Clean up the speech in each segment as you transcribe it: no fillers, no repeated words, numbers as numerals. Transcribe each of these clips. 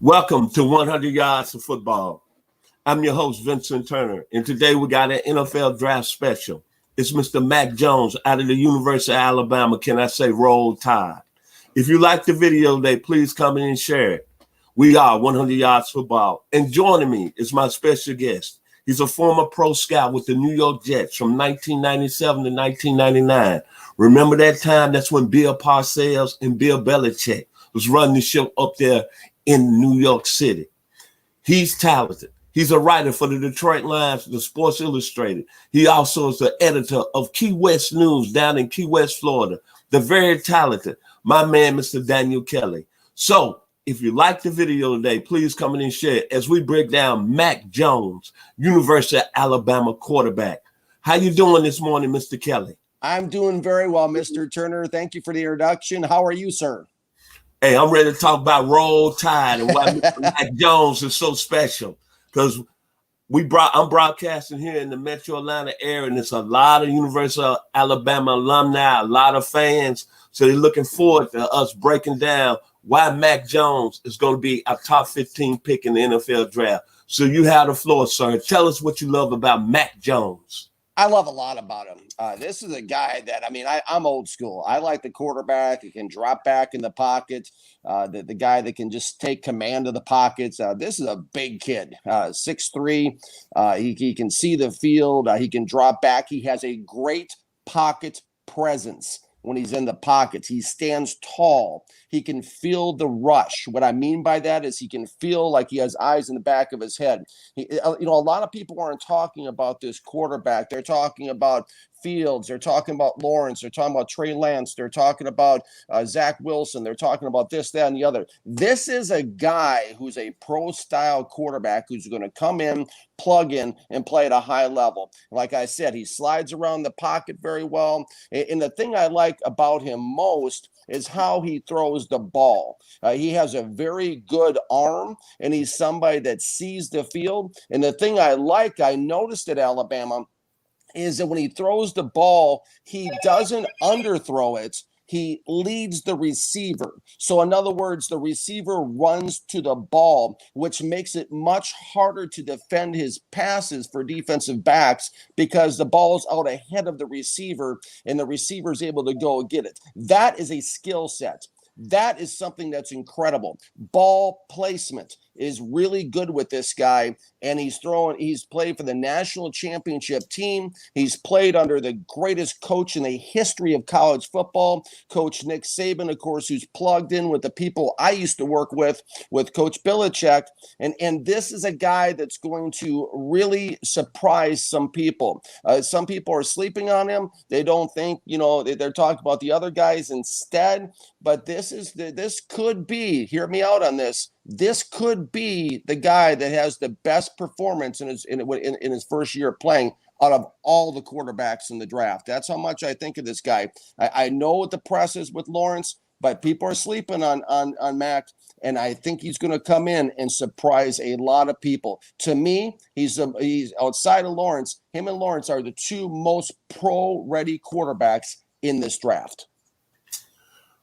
Welcome to 100 Yards of Football. I'm your host, Vincent Turner, and today we got an NFL draft special. It's Mr. Mac Jones out of the University of Alabama. Can I say roll tide? If you like the video today, please come in and share it. We are 100 Yards Football. And joining me is my special guest. He's a former pro scout with the New York Jets from 1997 to 1999. Remember that time? That's when Bill Parcells and Bill Belichick was running the show up there in New York City. He's talented. He's a writer for the Detroit Lions, the Sports Illustrated. He also is the editor of Key West News down in Key West, Florida. The very talented, my man, Mr. Daniel Kelly. So if you like the video today, please come in and share it as we break down Mac Jones, University of Alabama quarterback. How you doing this morning, Mr. Kelly? I'm doing very well, Mr. Turner. Thank you for the introduction. How are you, sir? Hey, I'm ready to talk about Roll Tide and why Mr. Mac Jones is so special. Because I'm broadcasting here in the Metro Atlanta area, and it's a lot of University of Alabama alumni, a lot of fans. So they're looking forward to us breaking down why Mac Jones is going to be a top 15 pick in the NFL draft. So you have the floor, sir. Tell us what you love about Mac Jones. I love a lot about him. This is a guy that, I'm old school. I like the quarterback. He can drop back in the pocket. The guy that can just take command of the pockets. This is a big kid, 6'3". He can see the field. He can drop back. He has a great pocket presence. When he's in the pockets, he stands tall. He can feel the rush. What I mean by that is he can feel like he has eyes in the back of his head. A lot of people aren't talking about this quarterback. They're talking about Fields. They're talking about Lawrence. They're talking about Trey Lance. They're talking about Zach Wilson. They're talking about this, that, and the other. This is a guy who's a pro-style quarterback who's going to come in, plug in, and play at a high level. Like I said, he slides around the pocket very well. And the thing I like about him most is how he throws the ball. He has a very good arm, and he's somebody that sees the field. And the thing I noticed at Alabama, is that when he throws the ball, he doesn't underthrow it. He leads the receiver. So in other words, the receiver runs to the ball, which makes it much harder to defend his passes for defensive backs because the ball's out ahead of the receiver and the receiver's able to go get it. That is a skill set. That is something that's incredible. Ball placement is really good with this guy, and he's played for the national championship team. He's played under the greatest coach in the history of college football, Coach Nick Saban, of course, who's plugged in with the people I used to work with Coach Belichick. And this is a guy that's going to really surprise some people. Some people are sleeping on him. They don't think, they're talking about the other guys instead. But this could be, hear me out on this. This could be the guy that has the best performance in his first year of playing out of all the quarterbacks in the draft. That's how much I think of this guy. I know what the press is with Lawrence, but people are sleeping on Mac, and I think he's going to come in and surprise a lot of people. To me, he's outside of Lawrence. Him and Lawrence are the two most pro-ready quarterbacks in this draft.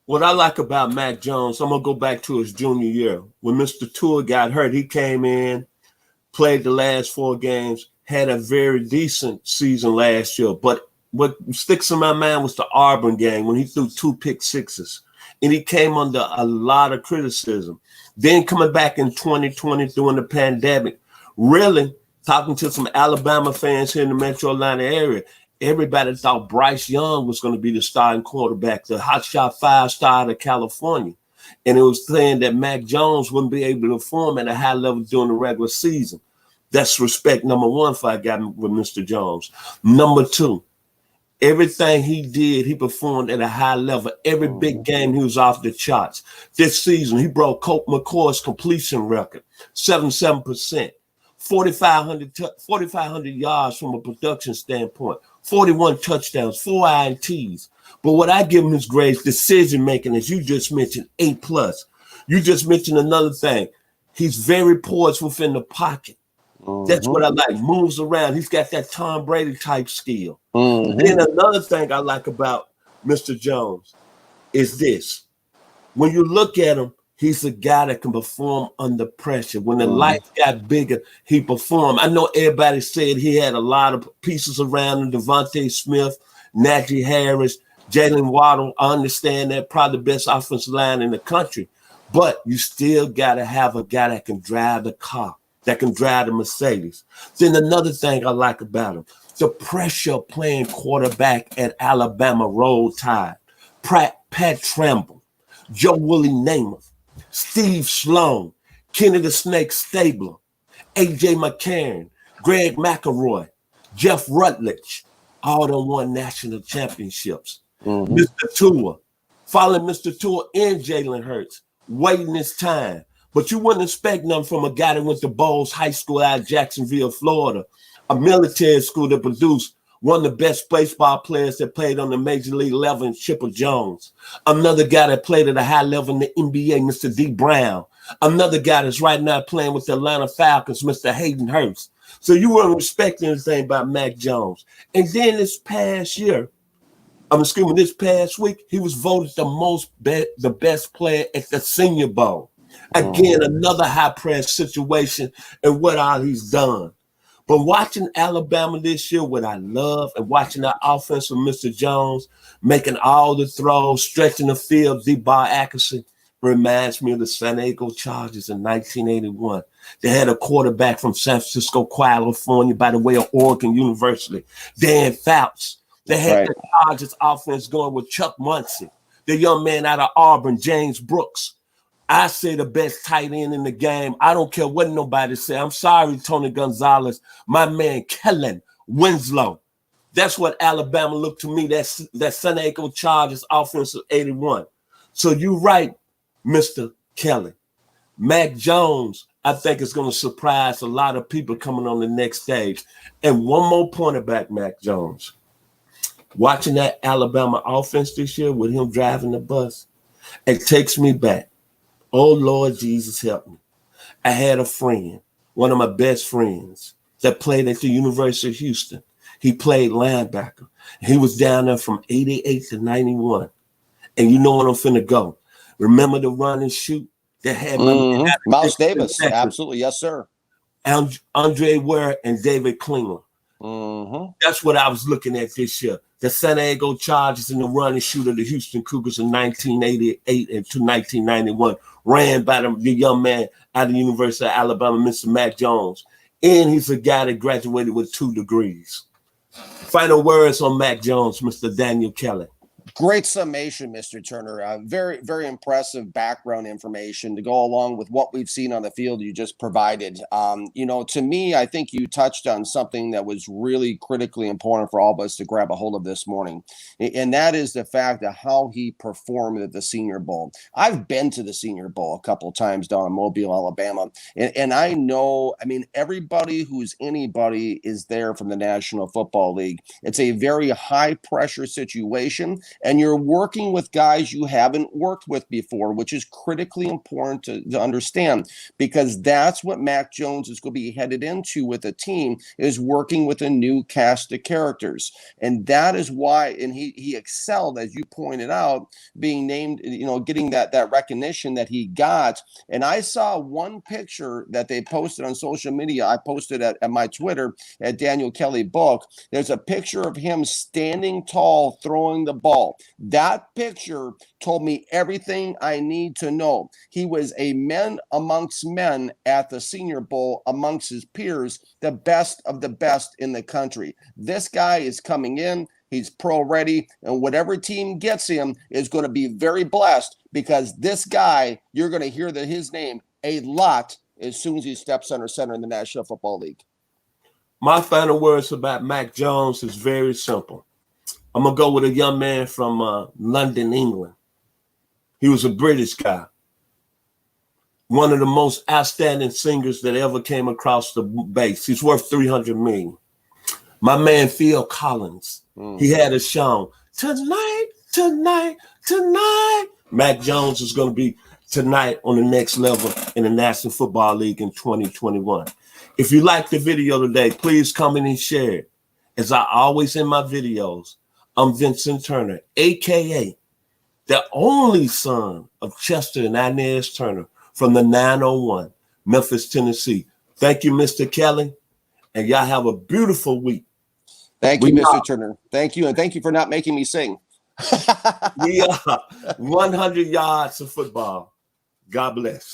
What I like about Mac Jones, I'm going to go back to his junior year. When Mr. Tua got hurt, he came in, played the last 4 games, had a very decent season last year. But what sticks in my mind was the Auburn game when he threw 2 pick sixes. And he came under a lot of criticism. Then coming back in 2020 during the pandemic, really talking to some Alabama fans here in the Metro Atlanta area, everybody thought Bryce Young was going to be the starting quarterback, the hotshot 5-star out of California. And it was saying that Mac Jones wouldn't be able to perform at a high level during the regular season. That's respect number one for I got with Mr. Jones. Number 2, everything he did, he performed at a high level. Every big game, he was off the charts. This season, he broke Colt McCoy's completion record, 77%. 4,500 yards from a production standpoint, 41 touchdowns, 4 INTs. But what I give him his grades, decision-making, as you just mentioned, A+. You just mentioned another thing. He's very poised within the pocket. That's what I like. Moves around. He's got that Tom Brady type skill. Then another thing I like about Mr. Jones is this. When you look at him, He's a guy that can perform under pressure. When the lights got bigger, he performed. I know everybody said he had a lot of pieces around him, Devontae Smith, Najee Harris, Jalen Waddle. I understand that, probably the best offensive line in the country. But you still got to have a guy that can drive the car, that can drive the Mercedes. Then another thing I like about him, the pressure playing quarterback at Alabama, Roll Tide, Pat Tramble, Joe Willie Namath, Steve Sloan, Kenny the Snake Stabler, A.J. McCarron, Greg McElroy, Jeff Rutledge, all done won national championships. Mr. Tua, following Mr. Tua and Jalen Hurts, waiting his time. But you wouldn't expect nothing from a guy that went to Bowles High School out of Jacksonville, Florida, a military school that produced one of the best baseball players that played on the major league level, Chipper Jones. Another guy that played at a high level in the NBA, Mr. D. Brown. Another guy that's right now playing with the Atlanta Falcons, Mr. Hayden Hurst. So you weren't expecting anything about Mac Jones. And then this past week, he was voted the best player at the Senior Bowl. Again, another high-press situation and what all he's done. But watching Alabama this year, what I love, and watching that offense with Mr. Jones, making all the throws, stretching the field, deep ball accuracy, reminds me of the San Diego Chargers in 1981. They had a quarterback from San Francisco, California, by the way of Oregon University, Dan Fouts. They had the Chargers offense going with Chuck Muncie, the young man out of Auburn, James Brooks. I say the best tight end in the game. I don't care what nobody say. I'm sorry, Tony Gonzalez. My man, Kellen Winslow. That's what Alabama looked to me. That's that San Diego Chargers offensive 81. So you're right, Mr. Kelly. Mac Jones, I think, is going to surprise a lot of people coming on the next stage. And one more point about Mac Jones. Watching that Alabama offense this year with him driving the bus, it takes me back. Oh, Lord Jesus, help me. I had a friend, one of my best friends, that played at the University of Houston. He played linebacker. He was down there from 88 to 91. And you know what I'm finna go. Remember the run and shoot that had Mouse Davis. Absolutely. Yes, sir. Andre Ware and David Klingler. That's what I was looking at this year. The San Diego Chargers in the run and shoot of the Houston Cougars in 1988 and to 1991, ran by the young man out of the University of Alabama, Mr. Mac Jones. And he's a guy that graduated with 2 degrees. Final words on Mac Jones, Mr. Daniel Kelly. Great summation, Mr. Turner. Very, very impressive background information to go along with what we've seen on the field you just provided. To me, I think you touched on something that was really critically important for all of us to grab a hold of this morning. And that is the fact of how he performed at the Senior Bowl. I've been to the Senior Bowl a couple of times down in Mobile, Alabama. And I know, everybody who's anybody is there from the National Football League. It's a very high pressure situation. And you're working with guys you haven't worked with before, which is critically important to understand, because that's what Mac Jones is going to be headed into with a team, is working with a new cast of characters. And that is why, and he excelled, as you pointed out, being named, getting that recognition that he got. And I saw one picture that they posted on social media. I posted at my Twitter at Daniel Kelly Book. There's a picture of him standing tall, throwing the ball. That picture told me everything I need to know. He was a man amongst men at the Senior Bowl amongst his peers, the best of the best in the country. This guy is coming in. He's pro ready, and whatever team gets him is going to be very blessed, because this guy, you're going to hear his name a lot as soon as he steps under center in the National Football League. My final words about Mac Jones is very simple. I'm going to go with a young man from London, England. He was a British guy. One of the most outstanding singers that ever came across the base. He's worth $300 million. My man, Phil Collins. He had a song, Tonight, Tonight, Tonight. Mac Jones is going to be tonight on the next level in the National Football League in 2021. If you like the video today, please comment and share it. As I always in my videos, I'm Vincent Turner, a.k.a. the only son of Chester and Inez Turner from the 901, Memphis, Tennessee. Thank you, Mr. Kelly, and y'all have a beautiful week. Thank you, Mr. Turner. Thank you, and thank you for not making me sing. We are 100 yards of football. God bless.